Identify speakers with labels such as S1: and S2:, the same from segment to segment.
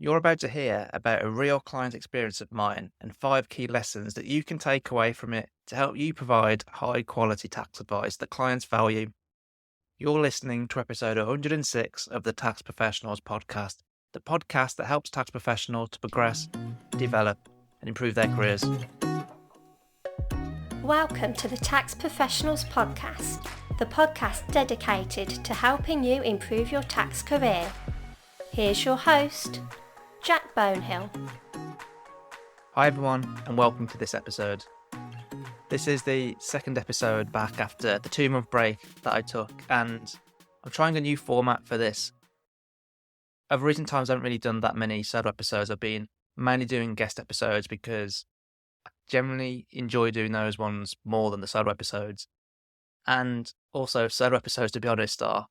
S1: You're about to hear about a real client experience of mine and 5 key lessons that you can take away from it to help you provide high quality tax advice that clients value. You're listening to episode 106 of the Tax Professionals podcast, the podcast that helps tax professionals to progress, develop, and improve their careers.
S2: Welcome to the Tax Professionals podcast, the podcast dedicated to helping you improve your tax career. Here's your host, Jack Bonehill.
S1: Hi everyone, and welcome to this episode. This is the second episode back after the 2-month break that I took, and I'm trying a new format for this. Over recent times, I haven't really done that many solo episodes. I've been mainly doing guest episodes because I generally enjoy doing those ones more than the solo episodes. And also, solo episodes, to be honest, are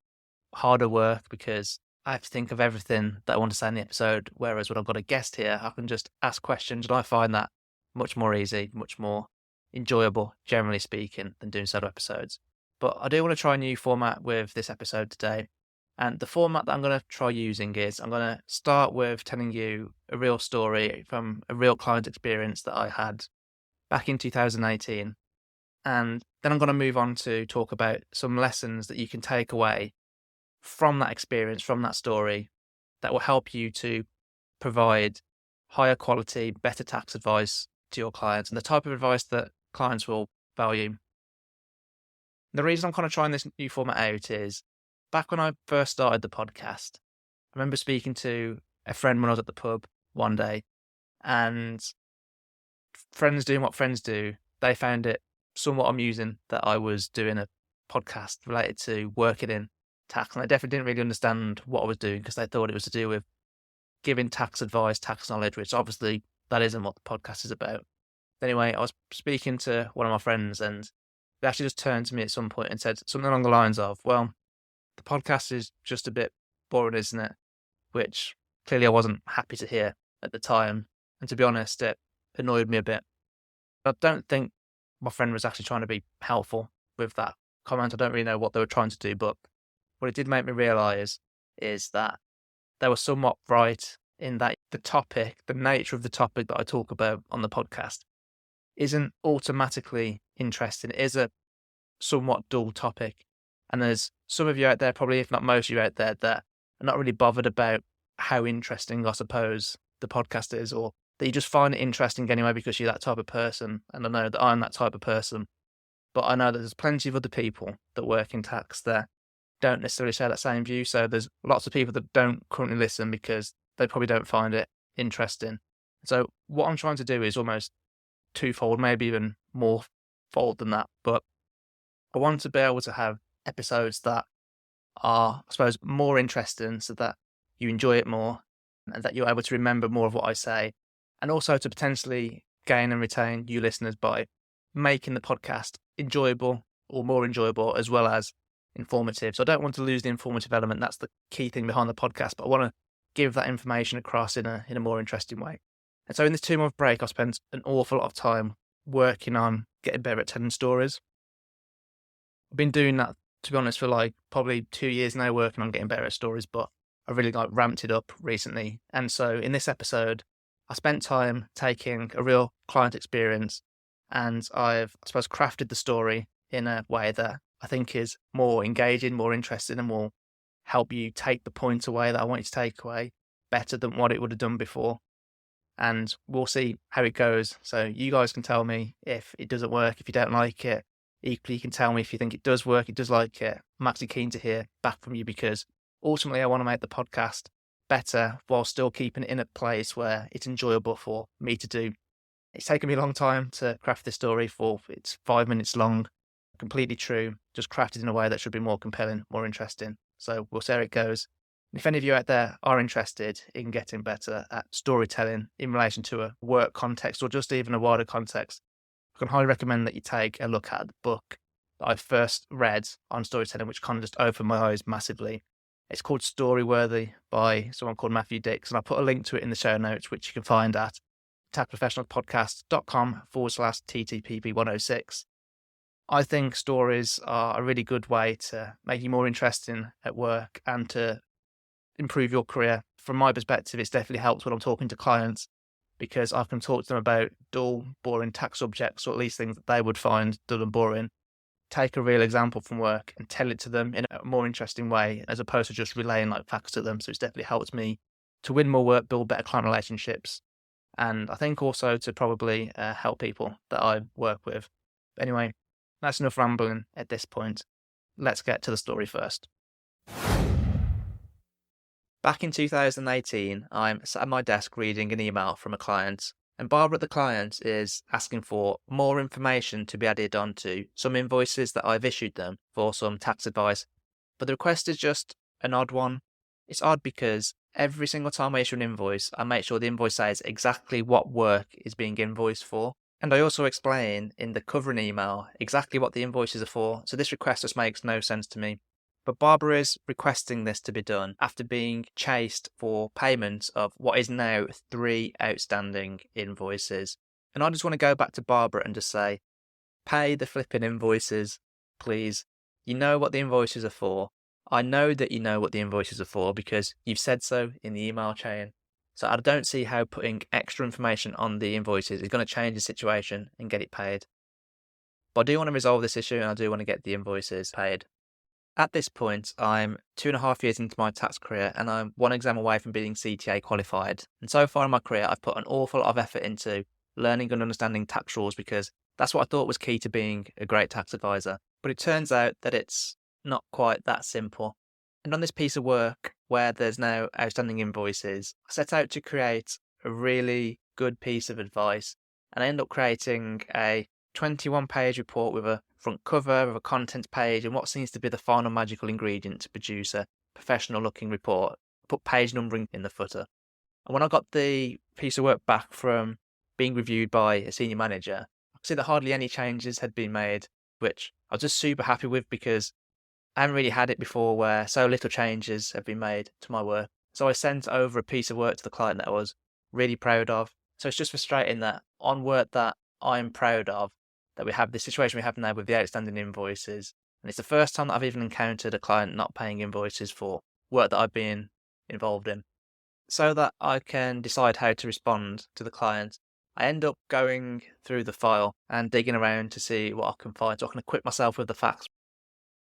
S1: harder work because I have to think of everything that I want to say in the episode, whereas when I've got a guest here, I can just ask questions, and I find that much more easy, much more enjoyable, generally speaking, than doing solo episodes. But I do want to try a new format with this episode today. And the format that I'm going to try using is I'm going to start with telling you a real story from a real client experience that I had back in 2018. And then I'm going to move on to talk about some lessons that you can take away from that experience, from that story, that will help you to provide higher quality, better tax advice to your clients and the type of advice that clients will value. The reason I'm kind of trying this new format out is back when I first started the podcast, I remember speaking to a friend when I was at the pub one day, and friends doing what friends do, they found it somewhat amusing that I was doing a podcast related to working in tax, and I definitely didn't really understand what I was doing because they thought it was to do with giving tax advice, tax knowledge, which obviously that isn't what the podcast is about. Anyway, I was speaking to one of my friends, and they actually just turned to me at some point and said something along the lines of, well, the podcast is just a bit boring, isn't it? Which clearly I wasn't happy to hear at the time. And to be honest, it annoyed me a bit. I don't think my friend was actually trying to be helpful with that comment. I don't really know what they were trying to do, but what it did make me realise is that they were somewhat right in that the topic, the nature of the topic that I talk about on the podcast isn't automatically interesting. It is a somewhat dull topic. And there's some of you out there, probably if not most of you out there, that are not really bothered about how interesting, I suppose, the podcast is, or that you just find it interesting anyway because you're that type of person. And I know that I'm that type of person. But I know that there's plenty of other people that work in tax that don't necessarily share that same view. So there's lots of people that don't currently listen because they probably don't find it interesting. So what I'm trying to do is almost twofold, maybe even more fold than that. But I want to be able to have episodes that are, I suppose, more interesting so that you enjoy it more and that you're able to remember more of what I say. And also to potentially gain and retain you listeners by making the podcast enjoyable or more enjoyable as well as informative. So I don't want to lose the informative element. That's the key thing behind the podcast, but I want to give that information across in a more interesting way. And so in this 2-month break, I spent an awful lot of time working on getting better at telling stories. I've been doing that, to be honest, for probably 2 years now, working on getting better at stories, but I really ramped it up recently. And so in this episode, I spent time taking a real client experience and I've, I suppose, crafted the story in a way that I think is more engaging, more interesting, and will help you take the point away that I want you to take away better than what it would have done before. And we'll see how it goes. So you guys can tell me if it doesn't work, if you don't like it. Equally, you can tell me if you think it does work, it does like it. I'm actually keen to hear back from you because ultimately I want to make the podcast better while still keeping it in a place where it's enjoyable for me to do. It's taken me a long time to craft this story for it's 5 minutes long. Completely true, just crafted in a way that should be more compelling, more interesting. So we'll see how it goes. If any of you out there are interested in getting better at storytelling in relation to a work context or just even a wider context, I can highly recommend that you take a look at the book that I first read on storytelling, which kind of just opened my eyes massively. It's called Storyworthy by someone called Matthew Dix, and I'll put a link to it in the show notes, which you can find at taxprofessionalspodcast.com/TTPP106. I think stories are a really good way to make you more interesting at work and to improve your career. From my perspective, it's definitely helped when I'm talking to clients, because I can talk to them about dull, boring tax subjects, or at least things that they would find dull and boring, take a real example from work and tell it to them in a more interesting way, as opposed to just relaying like facts to them. So it's definitely helped me to win more work, build better client relationships, and I think also to probably help people that I work with. But anyway, that's enough rambling at this point. Let's get to the story first. Back in 2018, I'm sat at my desk reading an email from a client, and Barbara, the client, is asking for more information to be added onto some invoices that I've issued them for some tax advice. But the request is just an odd one. It's odd because every single time I issue an invoice, I make sure the invoice says exactly what work is being invoiced for. And I also explain in the covering email exactly what the invoices are for, so this request just makes no sense to me. But Barbara is requesting this to be done after being chased for payment of what is now 3 outstanding invoices. And I just want to go back to Barbara and just say, pay the flipping invoices, please. You know what the invoices are for. I know that you know what the invoices are for because you've said so in the email chain. So I don't see how putting extra information on the invoices is going to change the situation and get it paid. But I do want to resolve this issue, and I do want to get the invoices paid. At this point, I'm 2.5 years into my tax career, and I'm one exam away from being CTA qualified. And so far in my career, I've put an awful lot of effort into learning and understanding tax rules because that's what I thought was key to being a great tax advisor. But it turns out that it's not quite that simple. And on this piece of work, where there's now outstanding invoices, I set out to create a really good piece of advice, and I end up creating a 21-page report with a front cover, with a contents page, and what seems to be the final magical ingredient to produce a professional-looking report. I put page numbering in the footer. And when I got the piece of work back from being reviewed by a senior manager, I could see that hardly any changes had been made, which I was just super happy with because I haven't really had it before where so little changes have been made to my work. So I sent over a piece of work to the client that I was really proud of. So it's just frustrating that on work that I'm proud of, that we have the situation we have now with the outstanding invoices. And it's the first time that I've even encountered a client not paying invoices for work that I've been involved in. So that I can decide how to respond to the client, I end up going through the file and digging around to see what I can find so I can equip myself with the facts.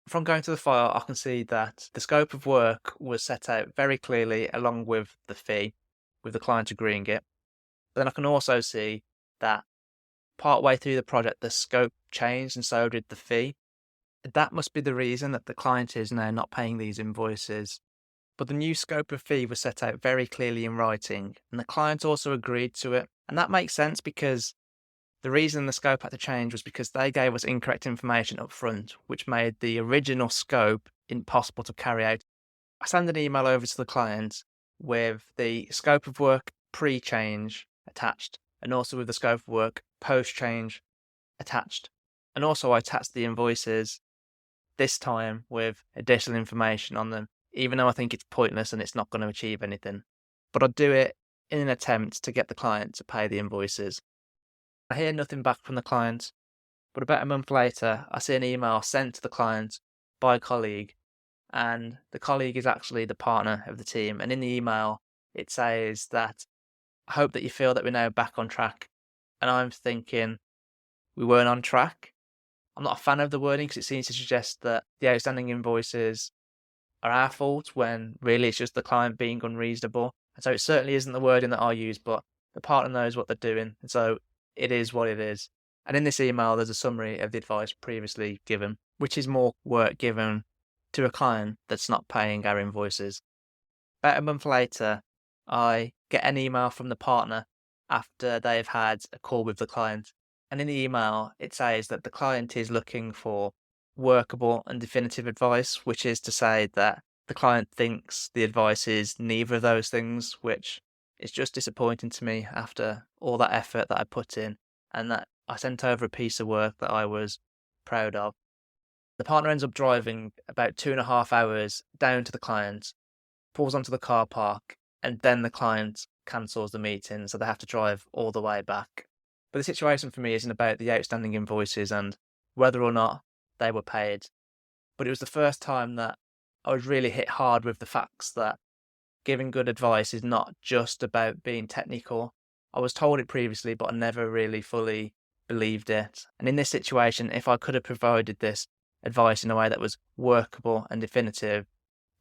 S1: From going to the file, I can see that the scope of work was set out very clearly along with the fee, with the client agreeing it. But then I can also see that partway through the project, the scope changed and so did the fee. That must be the reason that the client is now not paying these invoices. But the new scope of fee was set out very clearly in writing, and the client also agreed to it. And that makes sense because the reason the scope had to change was because they gave us incorrect information up front, which made the original scope impossible to carry out. I send an email over to the client with the scope of work pre-change attached, and also with the scope of work post-change attached. And also I attached the invoices, this time with additional information on them, even though I think it's pointless and it's not going to achieve anything. But I'll do it in an attempt to get the client to pay the invoices. I hear nothing back from the client, but about a month later, I see an email sent to the client by a colleague, and the colleague is actually the partner of the team. And in the email, it says that, I hope that you feel that we're now back on track. And I'm thinking, we weren't on track. I'm not a fan of the wording because it seems to suggest that the outstanding invoices are our fault when really it's just the client being unreasonable. And so it certainly isn't the wording that I use, but the partner knows what they're doing. And so it is what it is. And in this email, there's a summary of the advice previously given, which is more work given to a client that's not paying our invoices. About a month later, I get an email from the partner after they've had a call with the client. And in the email, it says that the client is looking for workable and definitive advice, which is to say that the client thinks the advice is neither of those things, which is just disappointing to me after all that effort that I put in and that I sent over a piece of work that I was proud of. The partner ends up driving about 2.5 hours down to the client, pulls onto the car park, and then the client cancels the meeting, so they have to drive all the way back. But the situation for me isn't about the outstanding invoices and whether or not they were paid. But it was the first time that I was really hit hard with the facts that giving good advice is not just about being technical. I was told it previously, but I never really fully believed it. And in this situation, if I could have provided this advice in a way that was workable and definitive,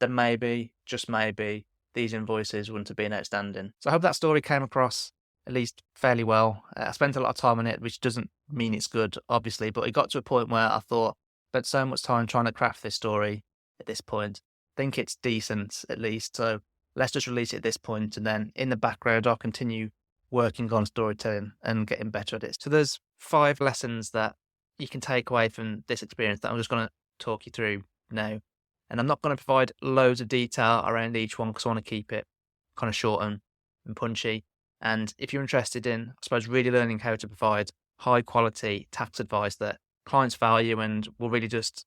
S1: then maybe, just maybe, these invoices wouldn't have been outstanding. So I hope that story came across at least fairly well. I spent a lot of time on it, which doesn't mean it's good, obviously, but it got to a point where I thought, I spent so much time trying to craft this story at this point. I think it's decent, at least, so let's just release it at this point, and then in the background, I'll continue working on storytelling and getting better at it. So there's 5 lessons that you can take away from this experience that I'm just going to talk you through now. And I'm not going to provide loads of detail around each one because I want to keep it kind of short and punchy. And if you're interested in, I suppose, really learning how to provide high quality tax advice that clients value and will really just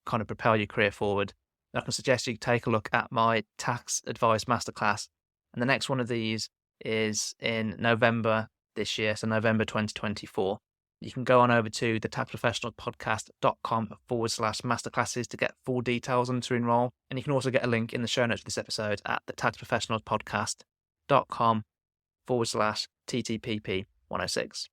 S1: kind of propel your career forward, then I can suggest you take a look at my tax advice masterclass. And the next one of these is in November this year, so November 2024. You can go on over to the taxprofessionalspodcast.com/masterclasses to get full details on to enroll. And you can also get a link in the show notes for this episode at the taxprofessionalspodcast.com/TTPP106.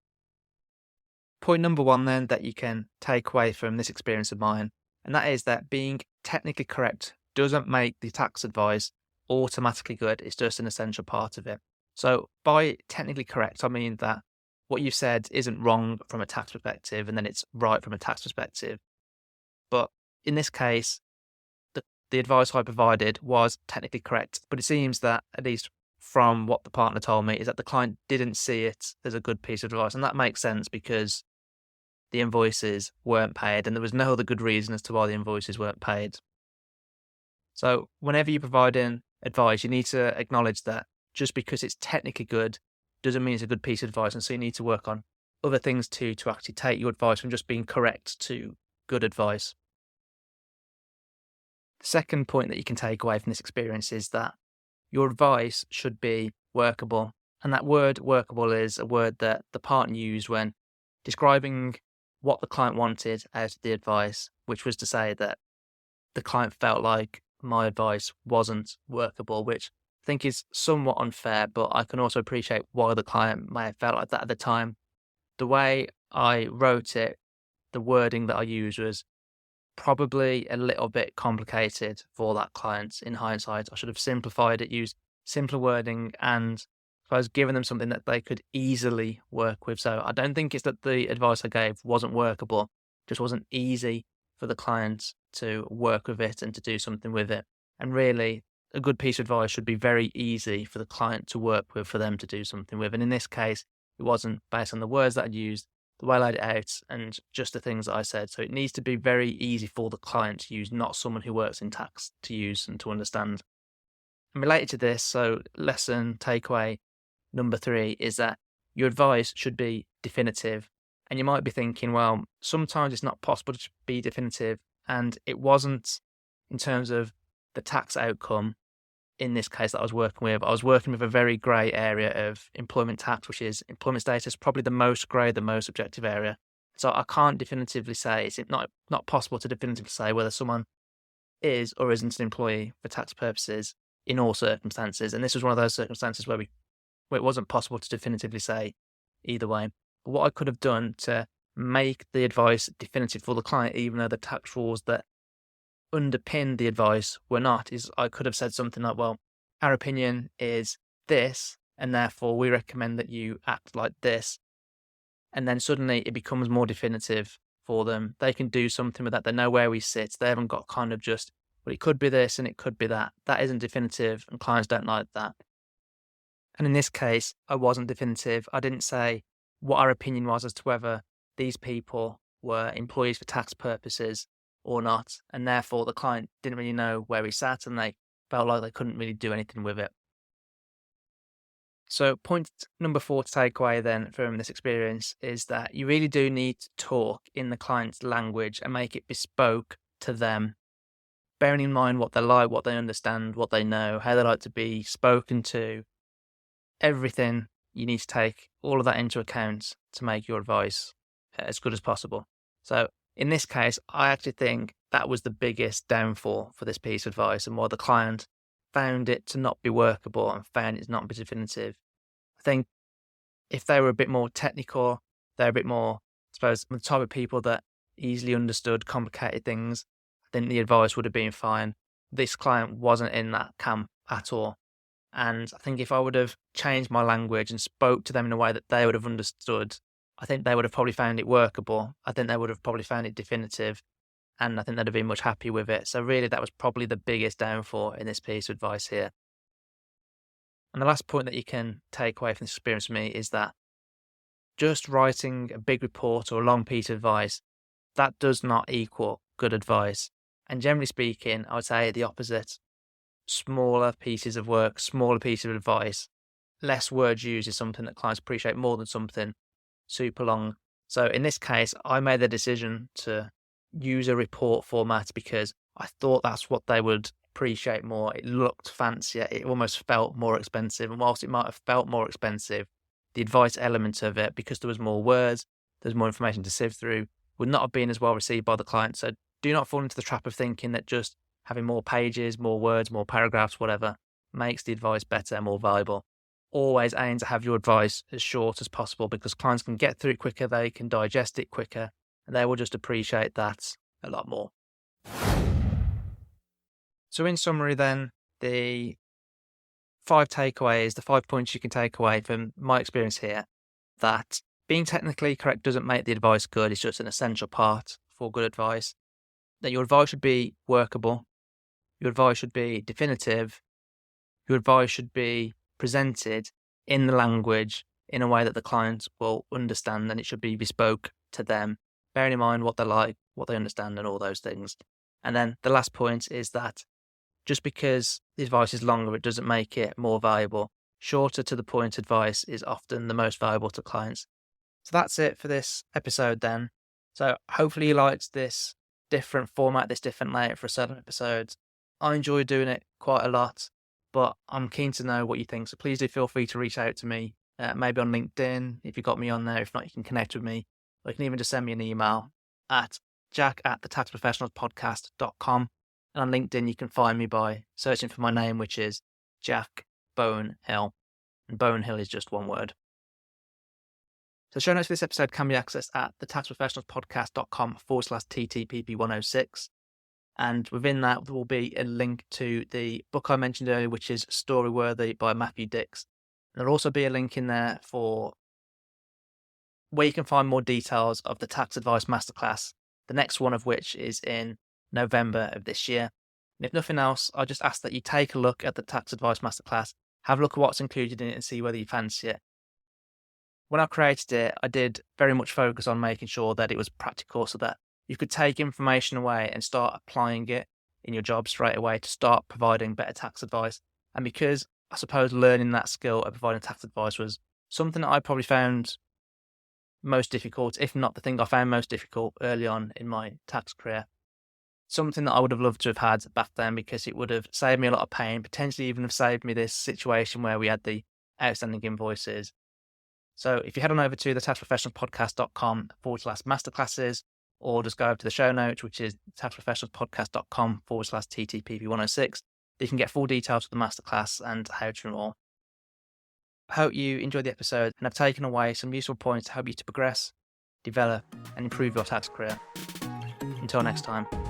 S1: Point number 1 then that you can take away from this experience of mine, and that is that being technically correct doesn't make the tax advice automatically good. It's just an essential part of it. So by technically correct, I mean that what you said isn't wrong from a tax perspective, and then it's right from a tax perspective. But in this case, the advice I provided was technically correct. But it seems that, at least from what the partner told me, is that the client didn't see it as a good piece of advice. And that makes sense because the invoices weren't paid, and there was no other good reason as to why the invoices weren't paid. So whenever you're providing advice, you need to acknowledge that just because it's technically good doesn't mean it's a good piece of advice, and so you need to work on other things too to actually take your advice from just being correct to good advice. The second point that you can take away from this experience is that your advice should be workable, and that word workable is a word that the partner used when describing what the client wanted out of the advice, which was to say that the client felt like my advice wasn't workable, which I think is somewhat unfair, but I can also appreciate why the client may have felt like that at the time. The way I wrote it, the wording that I used was probably a little bit complicated for that client in hindsight. I should have simplified it, used simpler wording, and I was giving them something that they could easily work with. So I don't think it's that the advice I gave wasn't workable, it just wasn't easy for the client to work with it and to do something with it. And really, a good piece of advice should be very easy for the client to work with, for them to do something with. And in this case, it wasn't based on the words that I'd used, the way I laid it out, and just the things that I said. So it needs to be very easy for the client to use, not someone who works in tax to use and to understand. And related to this, so lesson takeaway number 3 is that your advice should be definitive. And you might be thinking, well, sometimes it's not possible to be definitive. And it wasn't in terms of the tax outcome in this case that I was working with. I was working with a very grey area of employment tax, which is employment status, probably the most grey, the most subjective area. So I can't definitively say, it's not possible to definitively say whether someone is or isn't an employee for tax purposes in all circumstances. And this was one of those circumstances where it wasn't possible to definitively say either way. But what I could have done to make the advice definitive for the client, even though the tax rules that underpin the advice were not, is I could have said something like, well, our opinion is this, and therefore we recommend that you act like this. And then suddenly it becomes more definitive for them. They can do something with that. They know where we sit. They haven't got kind of just, well, it could be this and it could be that. That isn't definitive, and clients don't like that. And in this case, I wasn't definitive. I didn't say what our opinion was as to whether these people were employees for tax purposes or not, and therefore the client didn't really know where we sat, and they felt like they couldn't really do anything with it. So point number 4 to take away then from this experience is that you really do need to talk in the client's language and make it bespoke to them, bearing in mind what they like, what they understand, what they know, how they like to be spoken to. Everything, you need to take all of that into account to make your advice as good as possible. So in this case, I actually think that was the biggest downfall for this piece of advice, and why the client found it to not be workable and found it to not be definitive. I think if they were a bit more technical, they're a bit more, I suppose, the type of people that easily understood complicated things, I think the advice would have been fine. This client wasn't in that camp at all. And I think if I would have changed my language and spoke to them in a way that they would have understood, I think they would have probably found it workable. I think they would have probably found it definitive. And I think they'd have been much happier with it. So really, that was probably the biggest downfall in this piece of advice here. And the last point that you can take away from this experience with me is that just writing a big report or a long piece of advice, that does not equal good advice. And generally speaking, I would say the opposite. Smaller pieces of work, smaller pieces of advice, less words used is something that clients appreciate more than something super long. So in this case, I made the decision to use a report format because I thought that's what they would appreciate more. It looked fancier. It almost felt more expensive. And whilst it might have felt more expensive, the advice element of it, because there was more words, there's more information to sift through, would not have been as well received by the client. So do not fall into the trap of thinking that just having more pages, more words, more paragraphs, whatever, makes the advice better and more valuable. Always aim to have your advice as short as possible because clients can get through it quicker, they can digest it quicker, and they will just appreciate that a lot more. So in summary then, the 5 takeaways, the 5 points you can take away from my experience here, that being technically correct doesn't make the advice good, it's just an essential part for good advice. That your advice should be workable, your advice should be definitive, your advice should be presented in the language in a way that the client will understand, and it should be bespoke to them, bearing in mind what they like, what they understand, and all those things. And then the last point is that just because the advice is longer, it doesn't make it more valuable. Shorter to the point advice is often the most valuable to clients. So that's it for this episode then. So hopefully you liked this different format, this different layout for a certain episode. I enjoy doing it quite a lot, but I'm keen to know what you think. So please do feel free to reach out to me, maybe on LinkedIn if you got me on there. If not, you can connect with me. Or you can even just send me an email at jack@thetaxprofessionalspodcast.com. And on LinkedIn, you can find me by searching for my name, which is Jack Bonehill. And Bonehill is just one word. So show notes for this episode can be accessed at thetaxprofessionalspodcast.com/TTPP106. And within that, there will be a link to the book I mentioned earlier, which is Storyworthy by Matthew Dix. And there'll also be a link in there for where you can find more details of the Tax Advice Masterclass, the next one of which is in November of this year. And if nothing else, I'll just ask that you take a look at the Tax Advice Masterclass, have a look at what's included in it and see whether you fancy it. When I created it, I did very much focus on making sure that it was practical so that you could take information away and start applying it in your job straight away to start providing better tax advice. And because I suppose learning that skill of providing tax advice was something that I probably found most difficult, if not the thing I found most difficult early on in my tax career. Something that I would have loved to have had back then because it would have saved me a lot of pain, potentially even have saved me this situation where we had the outstanding invoices. So if you head on over to thetaxprofessionalspodcast.com/masterclasses, or just go over to the show notes, which is taxprofessionalspodcast.com/TTPP106, you can get full details of the masterclass and how to enroll. I hope you enjoyed the episode and have taken away some useful points to help you to progress, develop, and improve your tax career. Until next time.